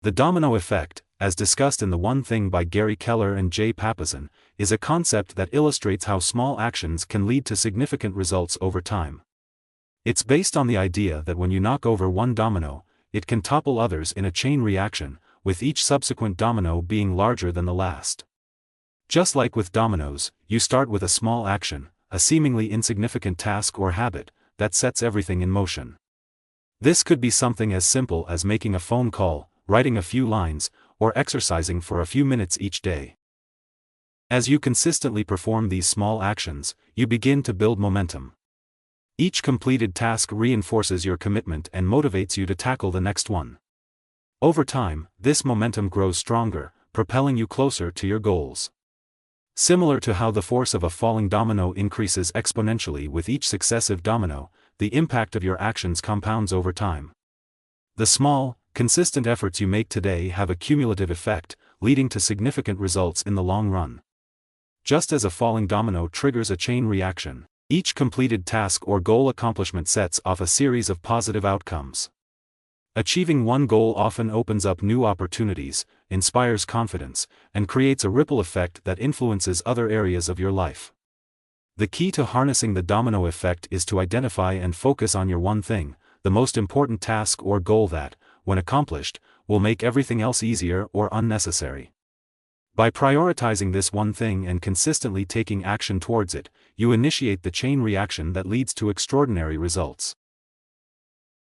The domino effect, as discussed in The One Thing by Gary Keller and Jay Papasan, is a concept that illustrates how small actions can lead to significant results over time. It's based on the idea that when you knock over one domino, it can topple others in a chain reaction, with each subsequent domino being larger than the last. Just like with dominoes, you start with a small action, a seemingly insignificant task or habit, that sets everything in motion. This could be something as simple as making a phone call, writing a few lines, or exercising for a few minutes each day. As you consistently perform these small actions, you begin to build momentum. Each completed task reinforces your commitment and motivates you to tackle the next one. Over time, this momentum grows stronger, propelling you closer to your goals. Similar to how the force of a falling domino increases exponentially with each successive domino, the impact of your actions compounds over time. The small, consistent efforts you make today have a cumulative effect, leading to significant results in the long run. Just as a falling domino triggers a chain reaction, each completed task or goal accomplishment sets off a series of positive outcomes. Achieving one goal often opens up new opportunities, inspires confidence, and creates a ripple effect that influences other areas of your life. The key to harnessing the domino effect is to identify and focus on your one thing, the most important task or goal that, when accomplished, will make everything else easier or unnecessary. By prioritizing this one thing and consistently taking action towards it, you initiate the chain reaction that leads to extraordinary results.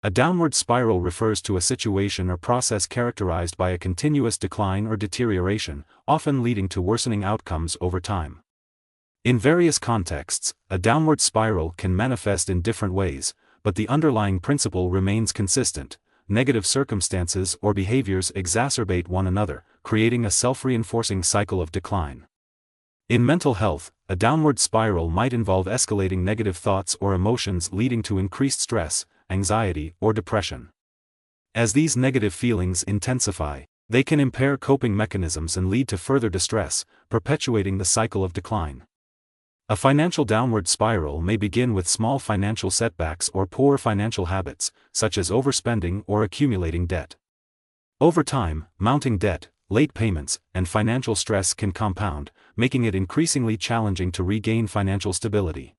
A downward spiral refers to a situation or process characterized by a continuous decline or deterioration, often leading to worsening outcomes over time. In various contexts, a downward spiral can manifest in different ways, but the underlying principle remains consistent. Negative circumstances or behaviors exacerbate one another, creating a self-reinforcing cycle of decline. In mental health, a downward spiral might involve escalating negative thoughts or emotions leading to increased stress, anxiety, or depression. As these negative feelings intensify, they can impair coping mechanisms and lead to further distress, perpetuating the cycle of decline. A financial downward spiral may begin with small financial setbacks or poor financial habits, such as overspending or accumulating debt. Over time, mounting debt, late payments, and financial stress can compound, making it increasingly challenging to regain financial stability.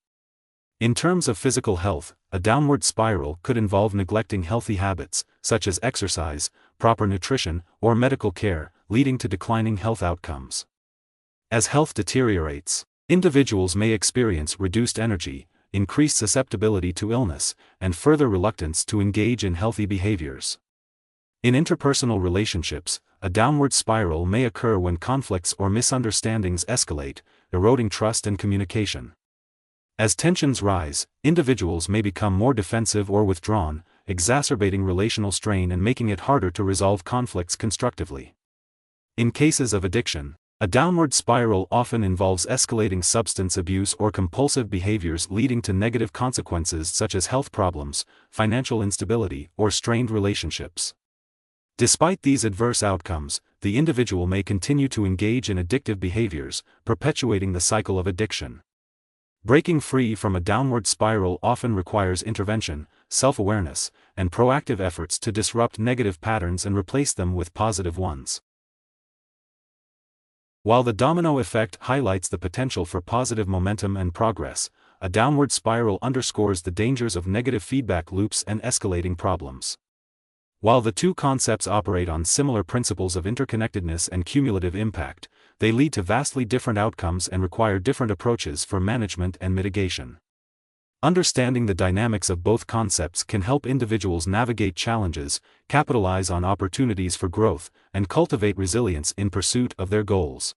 In terms of physical health, a downward spiral could involve neglecting healthy habits, such as exercise, proper nutrition, or medical care, leading to declining health outcomes. As health deteriorates, individuals may experience reduced energy, increased susceptibility to illness, and further reluctance to engage in healthy behaviors. In interpersonal relationships, a downward spiral may occur when conflicts or misunderstandings escalate, eroding trust and communication. As tensions rise, individuals may become more defensive or withdrawn, exacerbating relational strain and making it harder to resolve conflicts constructively. In cases of addiction, a downward spiral often involves escalating substance abuse or compulsive behaviors leading to negative consequences such as health problems, financial instability, or strained relationships. Despite these adverse outcomes, the individual may continue to engage in addictive behaviors, perpetuating the cycle of addiction. Breaking free from a downward spiral often requires intervention, self-awareness, and proactive efforts to disrupt negative patterns and replace them with positive ones. While the domino effect highlights the potential for positive momentum and progress, a downward spiral underscores the dangers of negative feedback loops and escalating problems. While the two concepts operate on similar principles of interconnectedness and cumulative impact, they lead to vastly different outcomes and require different approaches for management and mitigation. Understanding the dynamics of both concepts can help individuals navigate challenges, capitalize on opportunities for growth, and cultivate resilience in pursuit of their goals.